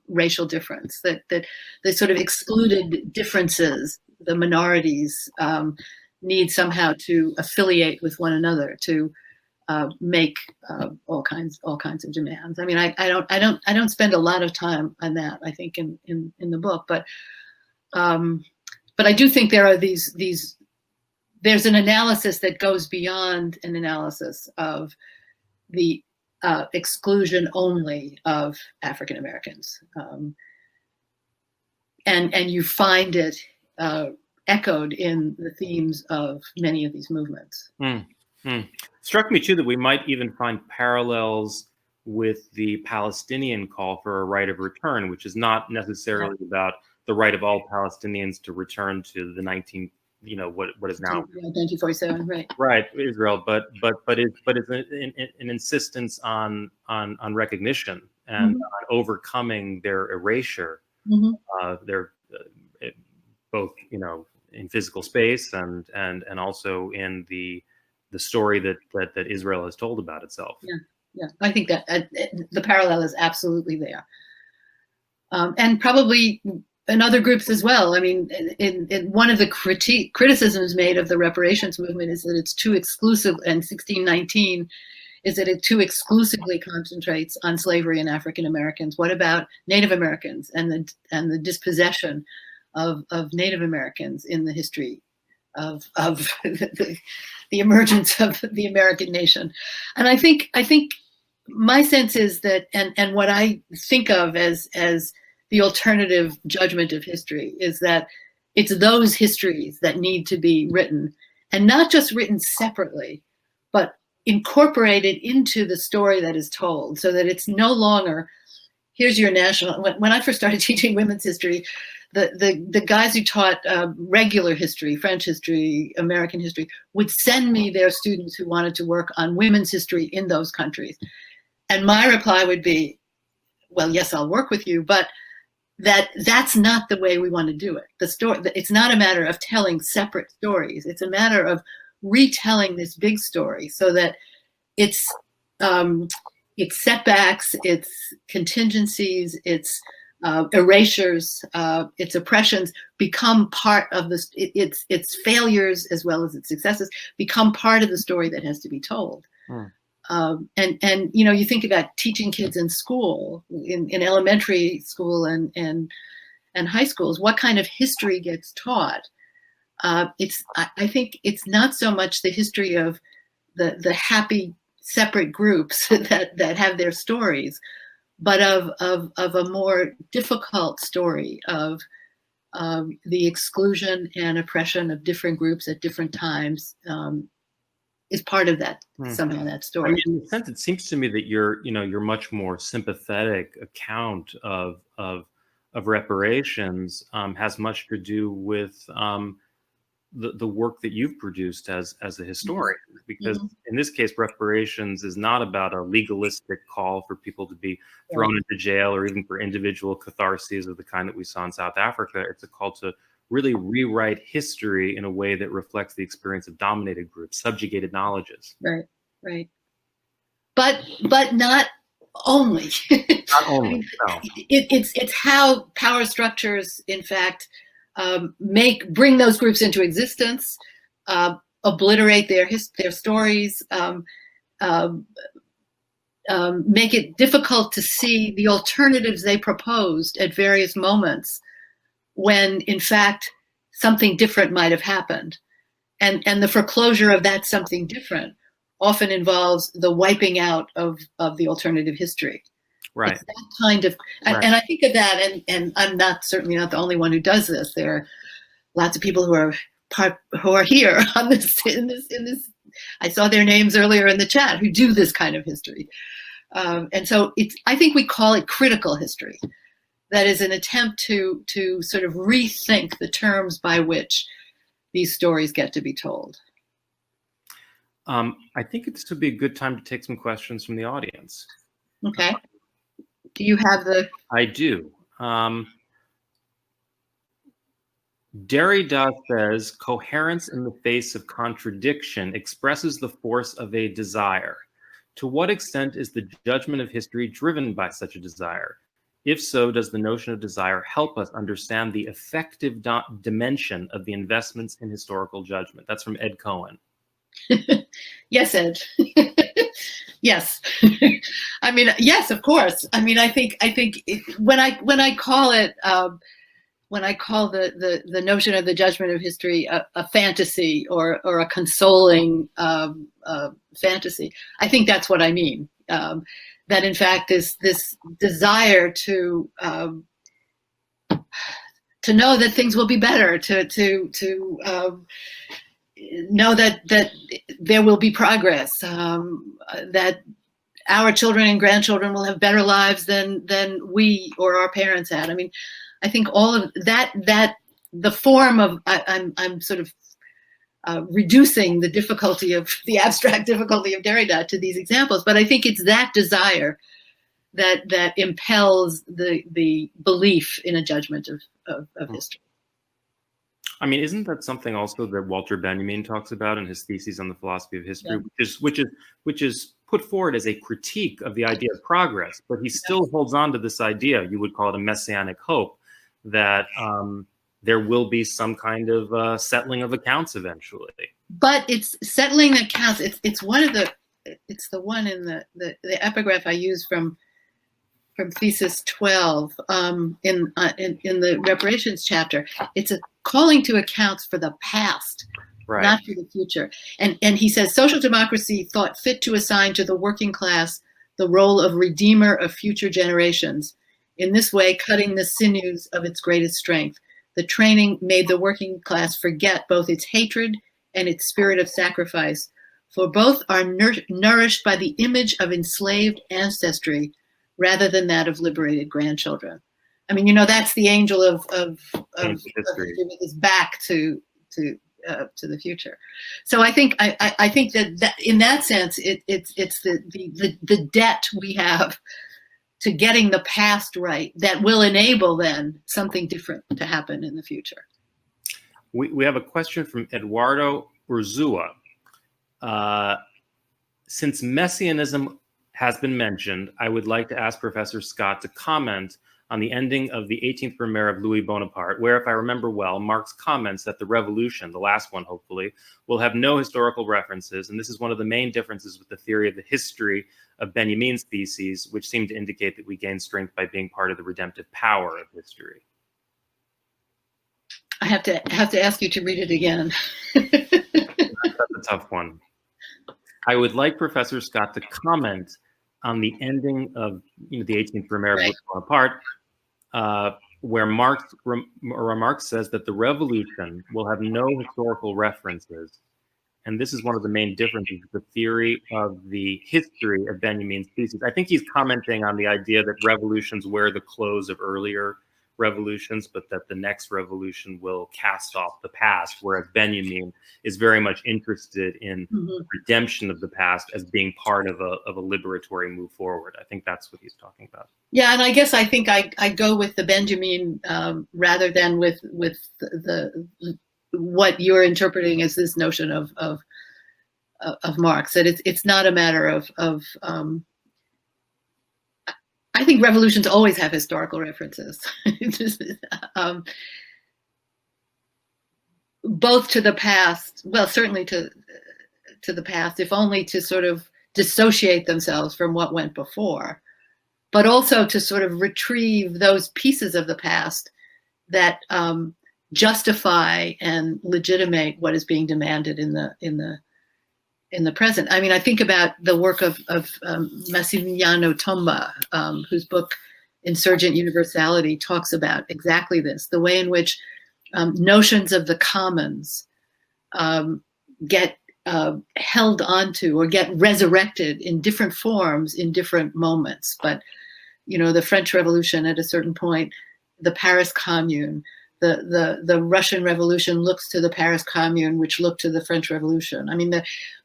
racial difference, that the sort of excluded differences, the minorities, need somehow to affiliate with one another to make all kinds of demands. I mean, I don't spend a lot of time on that, I think, in the book, but I do think there are there's an analysis that goes beyond an analysis of the exclusion only of African Americans, and you find it echoed in the themes of many of these movements. Struck me too that we might even find parallels with the Palestinian call for a right of return, which is not necessarily about the right of all Palestinians to return to the what is now 1947, right, Israel, but it's an insistence on recognition and on overcoming their erasure, their both in physical space and also in the story that Israel has told about itself. Yeah, I think that the parallel is absolutely there, and probably in other groups as well. I mean, in one of the criticisms made of the reparations movement is that it's too exclusive, and 1619 is that it too exclusively concentrates on slavery and African Americans. What about Native Americans and the dispossession of Native Americans in the history of the emergence of the American nation? And I think my sense is that, and what I think of as the alternative judgment of history, is that it's those histories that need to be written, and not just written separately, but incorporated into the story that is told, so that it's no longer, here's your national. When I first started teaching women's history, the guys who taught regular history, French history, American history, would send me their students who wanted to work on women's history in those countries. And my reply would be, well, yes, I'll work with you, but that's not the way we want to do it. The story, it's not a matter of telling separate stories. It's a matter of retelling this big story so that its setbacks, its contingencies, its erasures, its oppressions become part of its failures as well as its successes become part of the story that has to be told. And you think about teaching kids in school, in elementary school and high schools, what kind of history gets taught? I think it's not so much the history of the happy separate groups that have their stories, but of a more difficult story of the exclusion and oppression of different groups at different times. Is part of that somehow that story. I mean, in a sense, it seems to me that your much more sympathetic account of of reparations has much to do with the work that you've produced as a historian, because in this case, reparations is not about a legalistic call for people to be thrown into jail or even for individual catharses of the kind that we saw in South Africa. It's a call to really rewrite history in a way that reflects the experience of dominated groups, subjugated knowledges. Right, right. But not only. Not only, no. It's how power structures, in fact, bring those groups into existence, obliterate their stories, make it difficult to see the alternatives they proposed at various moments when, in fact, something different might have happened. And the foreclosure of that something different often involves the wiping out of the alternative history. Right. It's that kind of, and I think of that, and I'm certainly not the only one who does this. There are lots of people who are here on this in this. I saw their names earlier in the chat who do this kind of history, and so I think we call it critical history. That is an attempt to sort of rethink the terms by which these stories get to be told. I think this would be a good time to take some questions from the audience. Okay. Do you have the? I do. Derrida says, coherence in the face of contradiction expresses the force of a desire. To what extent is the judgment of history driven by such a desire? If so, does the notion of desire help us understand the effective dimension of the investments in historical judgment? That's from Ed Cohen. Yes, Ed. Yes. I mean, yes, of course. I mean, I think when I call it the notion of the judgment of history a fantasy or a consoling fantasy, I think that's what I mean. That in fact this desire to know that things will be better, to know that there will be progress, that our children and grandchildren will have better lives than we or our parents had. I mean, I think all of that the form of I'm sort of reducing the difficulty of the abstract difficulty of Derrida to these examples, but I think it's that desire that impels the belief in a judgment of history. I mean, isn't that something also that Walter Benjamin talks about in his thesis on the philosophy of history, which is put forward as a critique of the idea of progress, but he still holds on to this idea, you would call it a messianic hope, that there will be some kind of settling of accounts eventually. But it's settling accounts. It's the one in the epigraph I use from thesis 12 in the reparations chapter. It's a calling to accounts for the past, right, not for the future. And he says social democracy thought fit to assign to the working class the role of redeemer of future generations. In this way, cutting the sinews of its greatest strength. The training made the working class forget both its hatred and its spirit of sacrifice, for both are nourished by the image of enslaved ancestry rather than that of liberated grandchildren. I mean, that's the angel of history is back to the future. So I think that in that sense, it's the debt we have to getting the past right that will enable then something different to happen in the future. We have a question from Eduardo Urzua. Since messianism has been mentioned, I would like to ask Professor Scott to comment on the ending of the 18th Brumaire of Louis Bonaparte, where, if I remember well, Marx comments that the revolution, the last one hopefully, will have no historical references, and this is one of the main differences with the theory of the history of Benjamin's theses, which seem to indicate that we gain strength by being part of the redemptive power of history. I have to ask you to read it again. That's a tough one. I would like Professor Scott to comment on the ending of the 18th Brumaire of Louis Bonaparte, where Marx says that the revolution will have no historical references. And this is one of the main differences, the theory of the history of Benjamin's thesis. I think he's commenting on the idea that revolutions wear the clothes of earlier revolutions, but that the next revolution will cast off the past, whereas Benjamin is very much interested in redemption of the past as being part of a liberatory move forward. I think that's what he's talking about. Yeah, and I guess I think I go with the Benjamin rather than with the what you're interpreting as this notion of Marx. That it's not a matter of I think revolutions always have historical references, both to the past. Well, certainly to the past, if only to sort of dissociate themselves from what went before, but also to sort of retrieve those pieces of the past that justify and legitimate what is being demanded in the present. I mean, I think about the work of Massimiliano Tomba, whose book Insurgent Universality talks about exactly this, the way in which notions of the commons get held onto or get resurrected in different forms in different moments. But, the French Revolution at a certain point, the Paris Commune, the Russian Revolution looks to the Paris Commune, which looked to the French Revolution. I mean,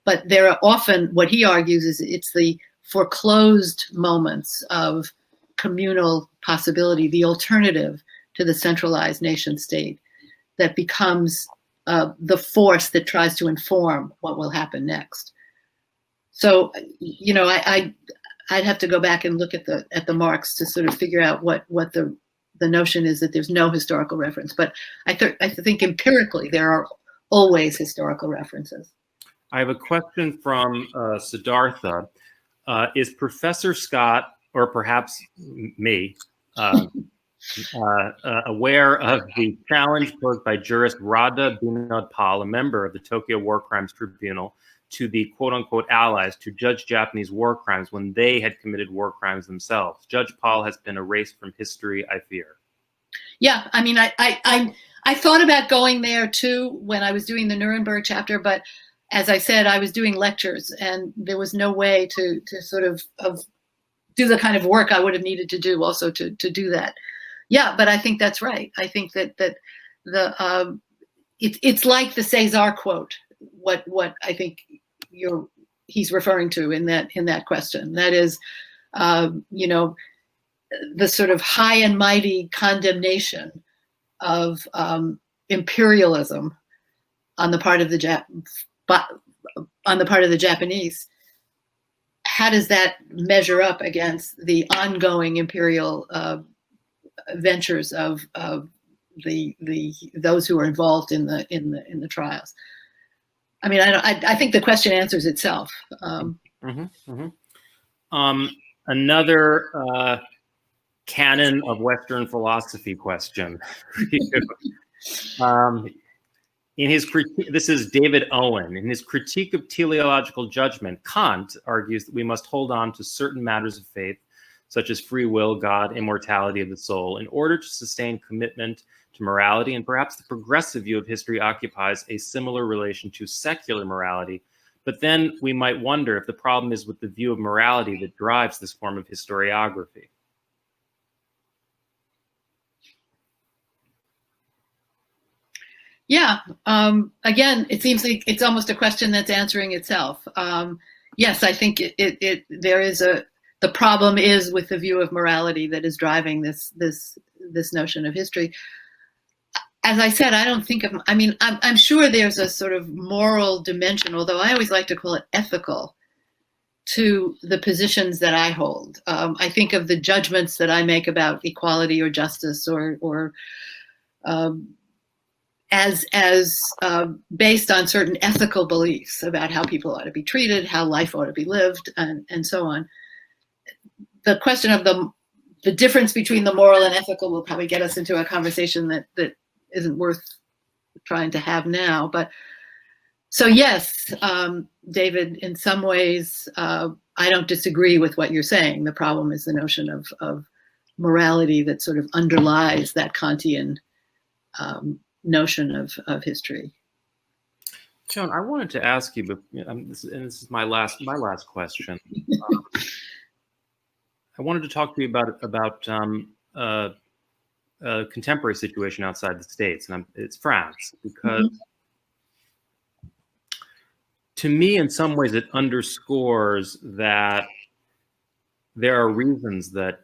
but there are often, what he argues is it's the foreclosed moments of communal possibility, the alternative to the centralized nation state, that becomes the force that tries to inform what will happen next. So, I'd have to go back and look at the Marx to sort of figure out what the notion is that there's no historical reference. But I think empirically there are always historical references. I have a question from Siddhartha. Is Professor Scott, or perhaps me, aware of the challenge posed by jurist Radha Binod Pal, a member of the Tokyo War Crimes Tribunal, to the quote-unquote allies to judge Japanese war crimes when they had committed war crimes themselves? Judge Pal has been erased from history, I fear. Yeah, I mean, I thought about going there too when I was doing the Nuremberg chapter, but as I said, I was doing lectures and there was no way to sort of do the kind of work I would have needed to do also to do that. Yeah, but I think that's right. I think that the it's like the Cesar quote. What I think he's referring to in that question. That is, the sort of high and mighty condemnation of imperialism on the part of the Japanese. How does that measure up against the ongoing imperial ventures of those who are involved in the trials? I mean, I think the question answers itself. Another canon of Western philosophy question. In his critique, this is David Owen. In his critique of teleological judgment, Kant argues that we must hold on to certain matters of faith, such as free will, God, immortality of the soul, in order to sustain commitment to morality, and perhaps the progressive view of history occupies a similar relation to secular morality. But then we might wonder if the problem is with the view of morality that drives this form of historiography. Yeah. Again, it seems like it's almost a question that's answering itself. Yes, I think there is the problem is with the view of morality that is driving this notion of history. As I said, I don't think of, I mean, I'm sure there's a sort of moral dimension, although I always like to call it ethical, to the positions that I hold. I think of the judgments that I make about equality or justice or as based on certain ethical beliefs about how people ought to be treated, how life ought to be lived, and so on. The question of the difference between the moral and ethical will probably get us into a conversation that isn't worth trying to have now. But so yes, David, in some ways, I don't disagree with what you're saying. The problem is the notion of morality that sort of underlies that Kantian notion of history. Joan, I wanted to ask you, but this is my last question. I wanted to talk to you about contemporary situation outside the States, and it's France, because to me, in some ways, it underscores that there are reasons that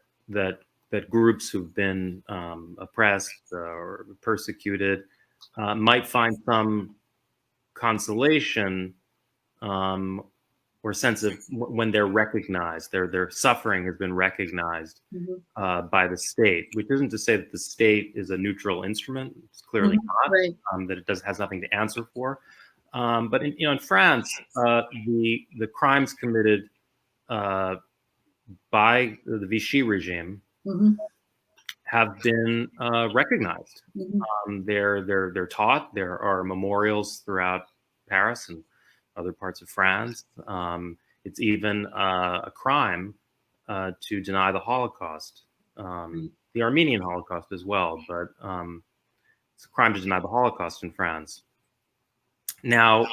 groups who've been oppressed or persecuted might find some consolation or sense of when they're recognized, their suffering has been recognized by the state, which isn't to say that the state is a neutral instrument. It's clearly not, right. that it has nothing to answer for. But in France, the crimes committed by the Vichy regime have been recognized. They're taught. There are memorials throughout Paris and other parts of France. It's even a crime to deny the Holocaust, the Armenian Holocaust as well, but it's a crime to deny the Holocaust in France. Now,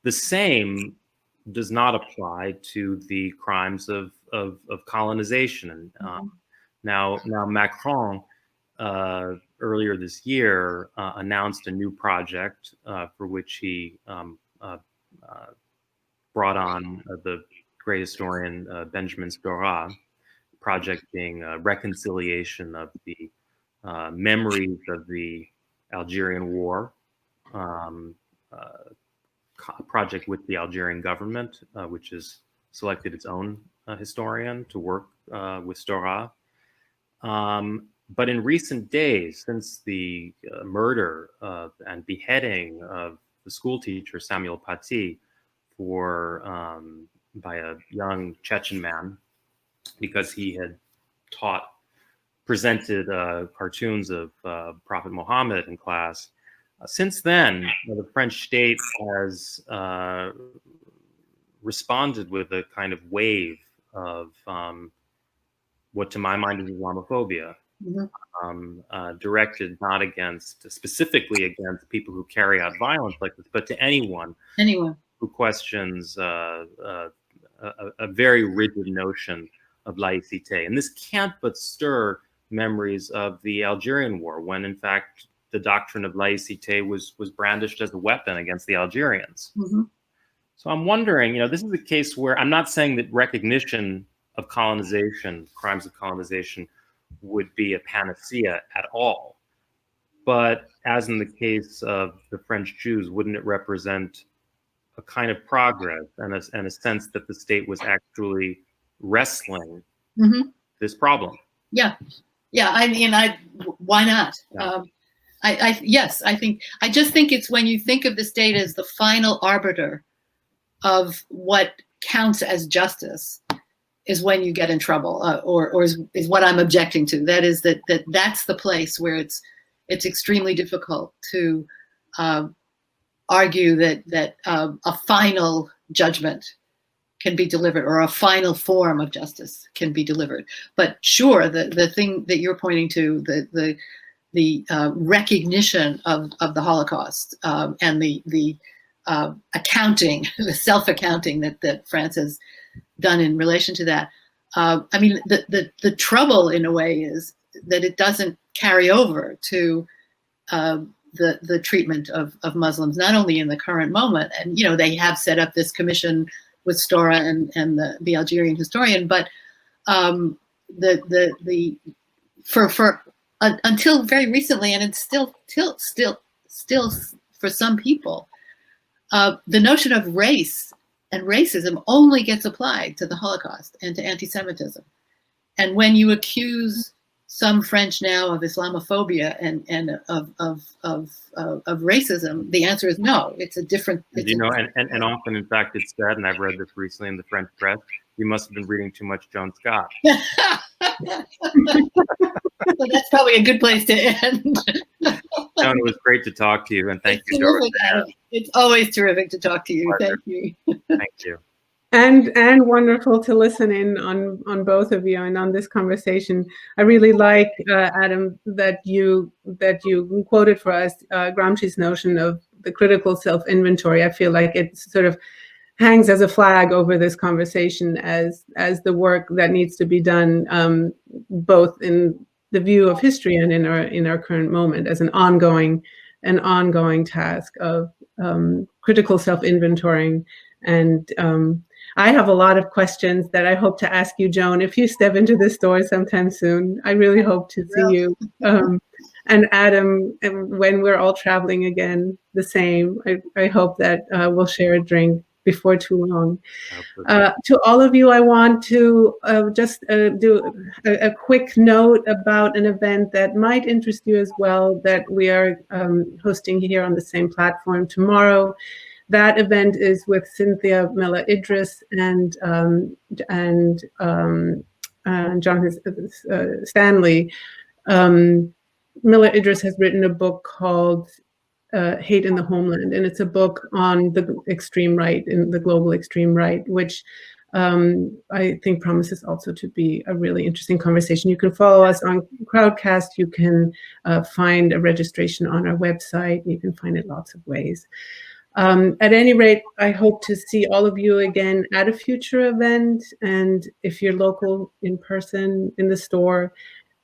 the same does not apply to the crimes of colonization. And now Macron earlier this year announced a new project for which he brought on the great historian Benjamin Stora, project being reconciliation of the memories of the Algerian War, project with the Algerian government, which has selected its own historian to work with Stora. But in recent days, since the murder and beheading of the school teacher Samuel Paty by a young Chechen man, because he had presented cartoons of Prophet Muhammad in class. Since then, the French state has responded with a kind of wave of what, to my mind, is Islamophobia, directed not specifically against people who carry out violence like this, but to anyone who questions a very rigid notion of laïcité. And this can't but stir memories of the Algerian War, when in fact the doctrine of laïcité was brandished as a weapon against the Algerians. So I'm wondering, this is a case where I'm not saying that recognition of colonization, crimes of colonization, would be a panacea at all. But as in the case of the French Jews, wouldn't it represent a kind of progress and a sense that the state was actually wrestling this problem? Yeah. I mean, why not? Yeah. I just think it's when you think of the state as the final arbiter of what counts as justice is when you get in trouble, or is what I'm objecting to. That is that's the place where it's extremely difficult to argue that a final judgment can be delivered, or a final form of justice can be delivered. But sure, the thing that you're pointing to, the recognition of the Holocaust and the accounting, the self-accounting that France has done in relation to that. I mean, the trouble in a way is that it doesn't carry over to the treatment of Muslims, not only in the current moment. And, they have set up this commission with Stora and the Algerian historian, but until very recently, and it's still for some people, the notion of race and racism only gets applied to the Holocaust and to anti-Semitism. And when you accuse some French now of Islamophobia and of racism, the answer is no. It's a different. And often, in fact, it's said, and I've read this recently in the French press, you must have been reading too much Joan Scott. So that's probably a good place to end. Joan, it was great to talk to you, and thank you, Dorothea. It's always terrific to talk to you. Pleasure. Thank you. Thank you. And wonderful to listen in on both of you and on this conversation. I really like, Adam, that you quoted for us Gramsci's notion of the critical self-inventory. I feel like it sort of hangs as a flag over this conversation as the work that needs to be done, both in the view of history and in our current moment as an ongoing task of critical self-inventorying. And I have a lot of questions that I hope to ask you, Joan, if you step into this door sometime soon. I really hope to see you. And Adam, when we're all traveling again, the same. I hope that we'll share a drink before too long. To all of you, I want to just do a quick note about an event that might interest you as well, that we are hosting here on the same platform tomorrow. That event is with Cynthia Miller-Idris and John Stanley. Miller-Idris has written a book called Hate in the Homeland, and it's a book on the extreme right, in the global extreme right, which I think promises also to be a really interesting conversation. You can follow us on Crowdcast. You can find a registration on our website. You can find it lots of ways. At any rate, I hope to see all of you again at a future event, and if you're local, in person, in the store.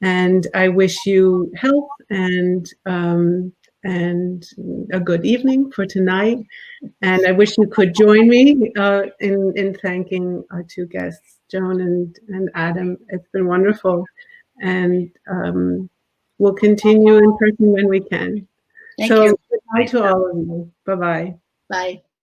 And I wish you health and a good evening for tonight. And I wish you could join me in thanking our two guests, Joan and Adam. It's been wonderful. And we'll continue in person when we can. Thank you. Goodbye to all of you. Bye-bye. Bye.